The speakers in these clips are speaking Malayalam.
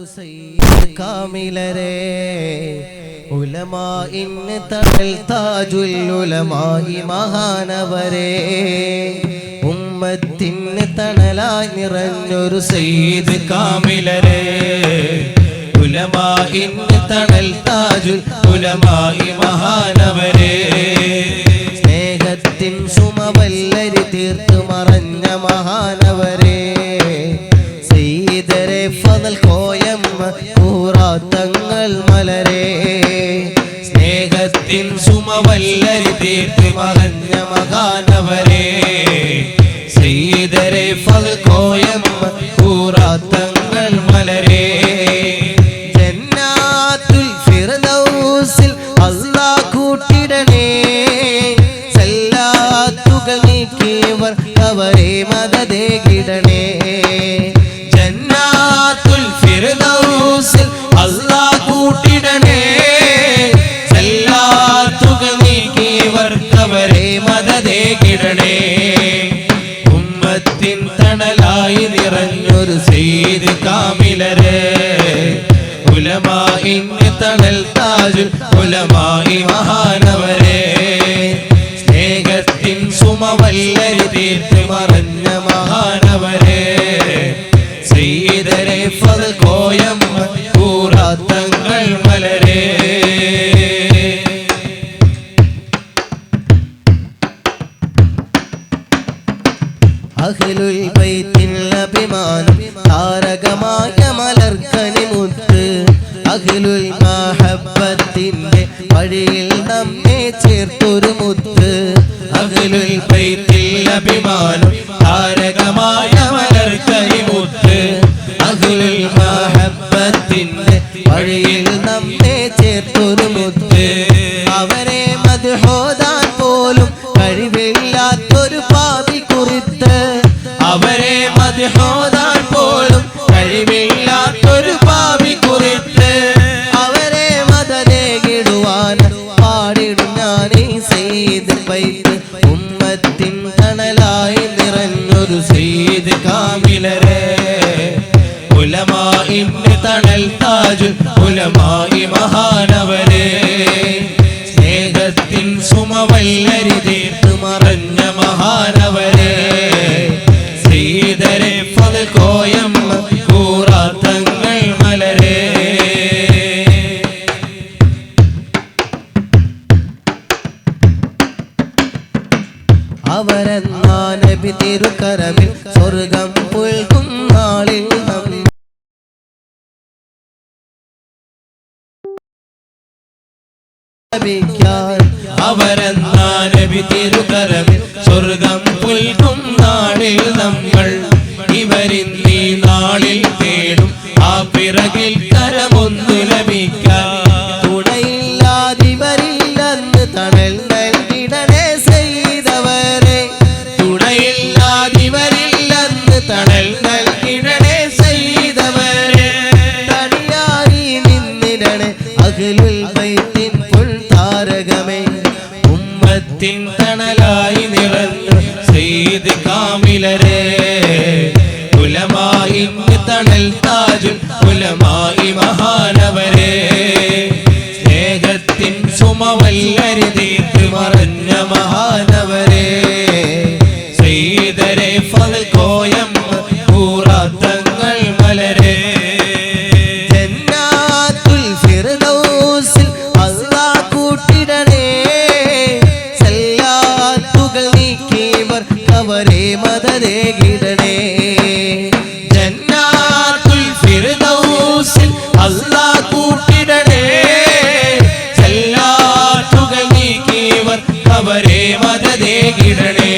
സയ്യിദ് കാമിലരേ ഉലമാഇന് തണൽ താജുൽ ഉലമായി മഹാനവരേ ഉമ്മത്തിന് തണലായി നിറഞ്ഞൊരു സയ്യിദ് കാമിലരേ ഉലമാഇന് തണൽ താജുൽ ഉലമായി മഹാനവരേ സ്നേഹത്തിൻ സുമവല്ലരി തീർത്തു മറഞ്ഞ മഹാനവരേ സയ്യിദരെ ഫദൽ കോയമ്മ പൂറാത്തങ്ങൾ മലരേ സ്നേഹത്തിൻ സുമവല്ലരി തീർത്തു മറഞ്ഞ മഹാനവരേ സയ്യിദരെ ഫദൽ കോയമ്മ പൂറാത്തങ്ങൾ മലരേ ജന്നാത്തുൽ ഫിർദൗസിൽ അല്ലാഹ് കൂട്ടിടണേ സല്ലാത്തുകൾ നീക്കിയവർ അവരെ മദദേകിടണേ ജന്നാത്തുൽ ഫിർദൗസിൽ അല്ലാഹ് കൂട്ടിടണേ സല്ലാത്തുകൾ നീക്കിയവർ അവരെ മദദേകിടണേ ഉമ്മത്തിൻ തണലായി നിറഞ്ഞൊരു സയ്യിദ് കാമിലരേ ഉലമാഇന് തണൽ താജുൽ ഉലമായി മഹാനവരേ സ്നേഹത്തിൻ സുമവല്ലരി തീർത്ത് മറഞ്ഞ മഹാനവരേ സയ്യിദരെ ഫദൽ കോയമ്മ പൂറാത്തങ്ങൾ മലരേ അഹ്ലുൽ ബൈത്തിൻ അഭിമാനം താരകമായ മലർക്കനി മുത്ത് അഹ്ലുൽ മഹബ്ബത്തിന്റെ വഴിയിൽ നമ്മെ ചേർത്തൊരു മുത്ത് അഹ്ലുൽ ബൈത്തിൽ അഭിമാനം താരകമായ മലർക്കനി മുത്ത് അഹ്ലുൽ മഹബ്ബത്തിന്റെ വഴിയിൽ നമ്മെ ചേർത്തൊരു മുത്ത് അവരെ മദ്ഹോദാൻ പോലും കഴിവില്ലാത്തൊരു പാപി കുറിത്ത് അവരെ മദ്ഹോദാൻ പോലും കഴിവില്ലാത്തൊരു പാപി കുറിത്ത് അവരെ മദദേകിടുവാൻ പാടിടും ഞാനീ സയ്യിദ് ബൈത്ത് ഉമ്മത്തിൻ തണലായി നിറഞ്ഞൊരു സയ്യിദ് കാമിലരേ ഉലമാഇന് തണൽ താജുൽ ഉലമായി മഹാനവരേ സ്നേഹത്തിൻ സുമവല്ലരി തീർത്ത് മറഞ്ഞ മഹാനവരേ സയ്യിദരെ ഫദൽ കോയമ്മ പൂറാത്തങ്ങൾ മലരേ അവരെന്നാ നബി തിരുക്കരമിൽ സ്വർഗം പുൽകും നാളിൽ അവരെന്നാ നബി തിരുക്കരമിൽ സ്വർഗം പുൽകും നാളിൽ നമ്മൾ ഇവരിന്നീ നാളിൽ തേടും ആ പിറകിൽ കരമൊന്നു ലഭിക്കാൻ തുണയില്ലാതിവരില്ലെന്ന് തണൽ നൽകിടണേ സയ്യിദവരേ തുണയില്ലാതിവരില്ലെന്ന് തണൽ നൽകിടണേ സയ്യിദവരേ തണിയായി നിന്നിടണേ അഹ്ലുൽ ബൈത്തിൻ താരകമേ ഉമ്മത്തിൻ തണലായി നിറഞ്ഞു സയ്യിദ് കാമിലരേ ഉലമാഇന് തണൽ താജുൽ ഉലമായി മഹാനവരേ സ്നേഹത്തിൻ സുമവല്ലരി തീർത്ത് മറഞ്ഞ മഹാനവരേ സയ്യിദരെ ഫദൽ കോയമ്മ പൂറാത്തങ്ങൾ മലരേ ജന്നാത്തുൽ ഫിർദൗസിൽ അല്ലാഹ് കൂട്ടിടണേ സല്ലാത്തുകൾ നീക്കിയവർ അവരെ മദദേകിടണേ ജന്നാത്തുൽ ഫിർദൗസിൽ അല്ലാഹ് കൂട്ടിടണേ സല്ലാത്തുകൾ നീക്കിയവർ അവരെ മദദേകിടണേ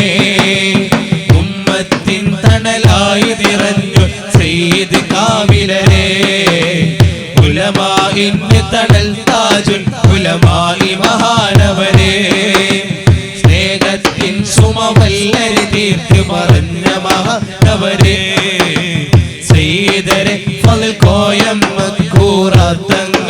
ഉമ്മത്തിൻ തണലായി നിറഞ്ഞു സയ്യിദ് കാമിലരേ ഉലമാഇന് തണൽ താജുൽ ഉലമായി മഹാനവരേ സ്നേഹത്തിൻ സുമവല്ലരി തീർത്ത് മറഞ്ഞ മഹാനവരേ സയ്യിദരെ ഫദൽ കോയമ്മ പൂറാത്തങ്ങൾ